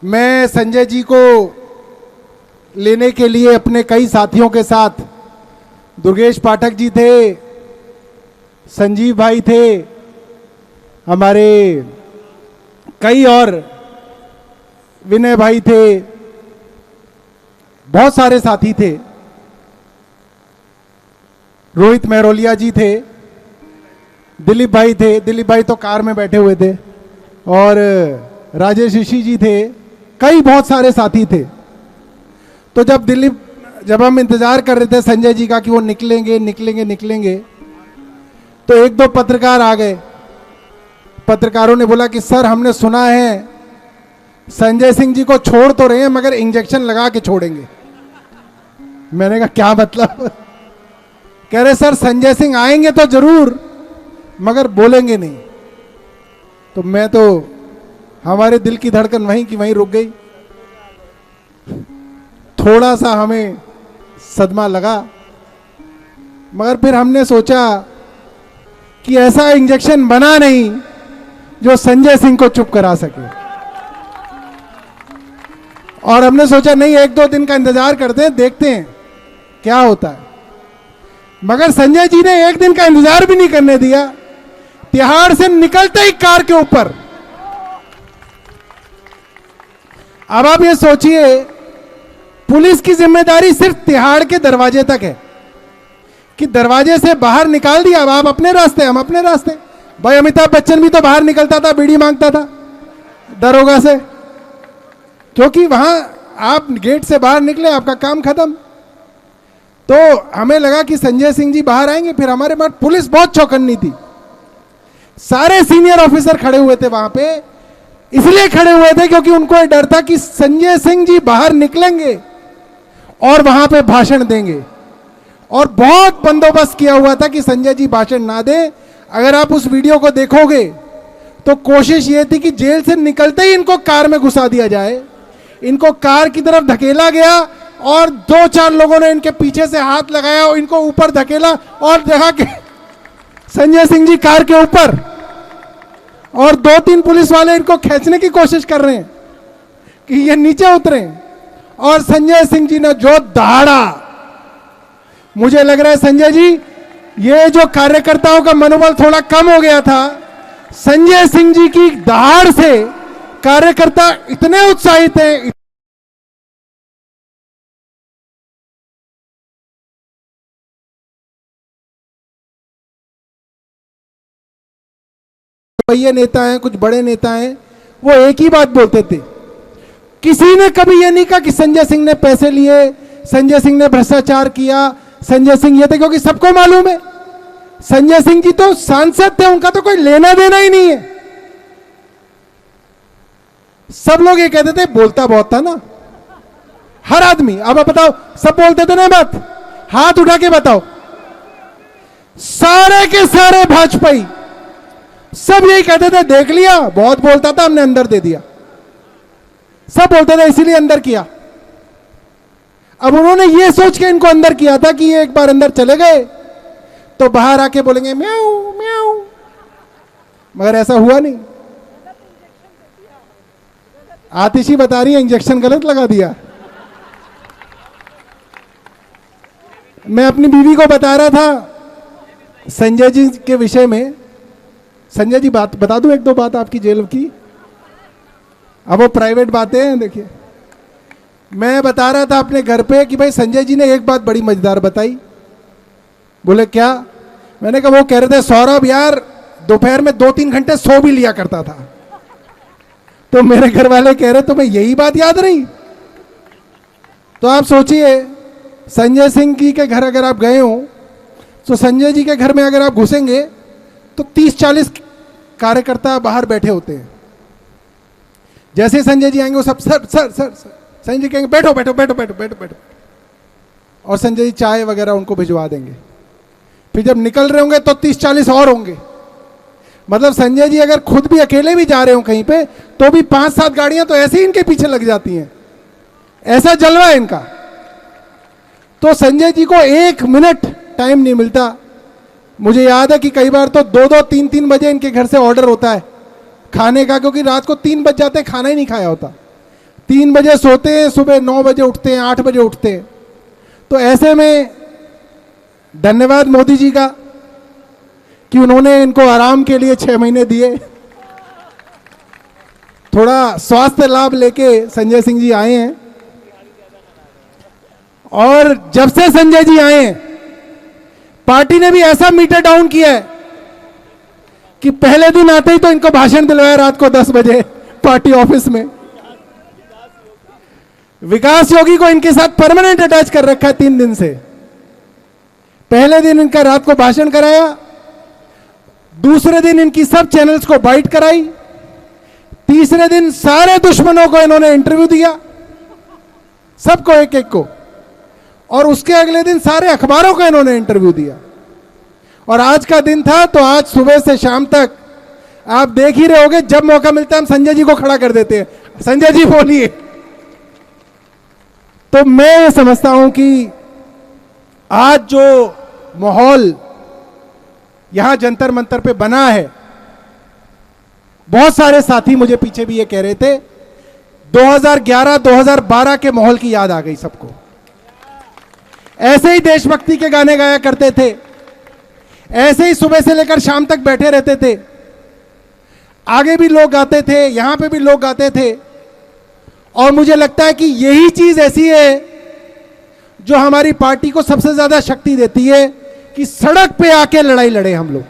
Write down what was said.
मैं संजय जी को लेने के लिए अपने कई साथियों के साथ, दुर्गेश पाठक जी थे, संजीव भाई थे, हमारे कई और विनय भाई थे, बहुत सारे साथी थे, रोहित मेहरोलिया जी थे, दिलीप भाई थे, दिलीप भाई तो कार में बैठे हुए थे, और राजेश ऋषि जी थे, कई बहुत सारे साथी थे। तो जब हम इंतजार कर रहे थे संजय जी का कि वो निकलेंगे निकलेंगे निकलेंगे, तो एक दो पत्रकार आ गए। पत्रकारों ने बोला कि सर हमने सुना है संजय सिंह जी को छोड़ तो रहे हैं मगर इंजेक्शन लगा के छोड़ेंगे। मैंने कहा क्या मतलब? कह रहे सर संजय सिंह आएंगे तो जरूर मगर बोलेंगे नहीं। तो मैं तो, हमारे दिल की धड़कन वहीं की वहीं रुक गई। थोड़ा सा हमें सदमा लगा, मगर फिर हमने सोचा कि ऐसा इंजेक्शन बना नहीं जो संजय सिंह को चुप करा सके, और हमने सोचा नहीं, एक दो दिन का इंतजार करते हैं, देखते हैं क्या होता है। मगर संजय जी ने एक दिन का इंतजार भी नहीं करने दिया। तिहाड़ से निकलते ही कार के ऊपर, अब आप ये सोचिए, पुलिस की जिम्मेदारी सिर्फ तिहाड़ के दरवाजे तक है कि दरवाजे से बाहर निकाल दिया, अब आप अपने रास्ते, हम अपने रास्ते। भाई अमिताभ बच्चन भी तो बाहर निकलता था, बीड़ी मांगता था दरोगा से, क्योंकि वहां आप गेट से बाहर निकले, आपका काम खत्म। तो हमें लगा कि संजय सिंह जी बाहर आएंगे, फिर हमारे पास पुलिस बहुत चौकन्नी थी, सारे सीनियर ऑफिसर खड़े हुए थे वहां पे, इसलिए खड़े हुए थे क्योंकि उनको ये डर था कि संजय सिंह जी बाहर निकलेंगे और वहां पे भाषण देंगे, और बहुत बंदोबस्त किया हुआ था कि संजय जी भाषण ना दें। अगर आप उस वीडियो को देखोगे तो कोशिश ये थी कि जेल से निकलते ही इनको कार में घुसा दिया जाए। इनको कार की तरफ धकेला गया और दो चार लोगों ने इनके पीछे से हाथ लगाया और इनको ऊपर धकेला और देखा कि संजय सिंह जी कार के ऊपर, और दो तीन पुलिस वाले इनको खींचने की कोशिश कर रहे हैं कि ये नीचे उतरे, और संजय सिंह जी ने जो दहाड़ा, मुझे लग रहा है संजय जी, ये जो कार्यकर्ताओं का मनोबल थोड़ा कम हो गया था, संजय सिंह जी की दहाड़ से कार्यकर्ता इतने उत्साहित हैं, ये नेता हैं, कुछ बड़े नेता हैं, वो एक ही बात बोलते थे। किसी ने कभी ये नहीं कहा कि संजय सिंह ने पैसे लिए, संजय सिंह ने भ्रष्टाचार किया, संजय सिंह ये थे, क्योंकि सबको मालूम है संजय सिंह जी तो सांसद थे, उनका तो कोई लेना देना ही नहीं है। सब लोग ये कहते थे बोलता बहुत था ना, हर आदमी। अब आप बताओ, सब बोलते थे ना बात, हाथ उठा के बताओ, सारे के सारे भाजपाई सब यही कहते थे, देख लिया बहुत बोलता था, हमने अंदर दे दिया। सब बोलते थे इसीलिए अंदर किया। अब उन्होंने ये सोच के इनको अंदर किया था कि ये एक बार अंदर चले गए तो बाहर आके बोलेंगे म्याऊ म्याऊ, मगर ऐसा हुआ नहीं। आतिशी बता रही है इंजेक्शन गलत लगा दिया। मैं अपनी बीवी को बता रहा था संजय जी के विषय में। संजय जी, बात बता दूं, एक दो बात आपकी जेल की, अब वो प्राइवेट बातें हैं। देखिए, मैं बता रहा था अपने घर पे कि भाई संजय जी ने एक बात बड़ी मजेदार बताई। बोले क्या? मैंने कहा वो कह रहे थे सौरभ यार दोपहर में 2-3 घंटे सो भी लिया करता था। तो मेरे घर वाले कह रहे तुम्हें यही बात याद रही? तो आप सोचिए, संजय सिंह जी के घर अगर आप गए हो, तो संजय जी के घर में अगर आप घुसेंगे तो 30-40 कार्यकर्ता बाहर बैठे होते हैं। जैसे संजय जी आएंगे वो सब sir sir sir sir, Sanjay ji कहेंगे बैठो बैठो बैठो बैठो बैठो बैठो, और संजय जी चाय वगैरह उनको भिजवा देंगे। फिर जब निकल रहे होंगे तो 30-40 और होंगे। मतलब संजय जी अगर खुद भी अकेले भी जा रहे हो कहीं पे, तो भी 5-7 गाड़ियां तो ऐसे ही इनके पीछे लग जाती हैं। ऐसा जलवा है इनका। तो संजय जी को 1 मिनट टाइम नहीं मिलता। मुझे याद है कि कई बार तो 2-2, 3-3 बजे इनके घर से ऑर्डर होता है खाने का, क्योंकि रात को 3 बज जाते खाना ही नहीं खाया होता। 3 बजे सोते हैं, सुबह 9 बजे उठते हैं, 8 बजे उठते हैं। तो ऐसे में धन्यवाद मोदी जी का कि उन्होंने इनको आराम के लिए 6 महीने दिए। थोड़ा स्वास्थ्य लाभ लेके संजय सिंह जी आए हैं, और जब से संजय जी आए हैं पार्टी ने भी ऐसा मीटर डाउन किया है कि पहले दिन आते ही तो इनको भाषण दिलवाया रात को 10 बजे पार्टी ऑफिस में। विकास योगी को इनके साथ परमानेंट अटैच कर रखा है 3 दिन से। पहले दिन इनका रात को भाषण कराया, दूसरे दिन इनकी सब चैनल्स को बाइट कराई, तीसरे दिन सारे दुश्मनों को इन्होंने इंटरव्यू दिया, सबको एक एक को, और उसके अगले दिन सारे अखबारों को इन्होंने इंटरव्यू दिया। और आज का दिन था, तो आज सुबह से शाम तक आप देख ही रहे होगे, जब मौका मिलता है हम संजय जी को खड़ा कर देते हैं, संजय जी बोलिए। तो मैं ये समझता हूं कि आज जो माहौल यहां जंतर मंतर पे बना है, बहुत सारे साथी मुझे पीछे भी ये कह रहे थे, 2011-2012 के माहौल की याद आ गई सबको। ऐसे ही देशभक्ति के गाने गाया करते थे, ऐसे ही सुबह से लेकर शाम तक बैठे रहते थे, आगे भी लोग गाते थे, यहां पे भी लोग गाते थे। और मुझे लगता है कि यही चीज ऐसी है जो हमारी पार्टी को सबसे ज्यादा शक्ति देती है कि सड़क पे आके लड़ाई लड़े हम लोग।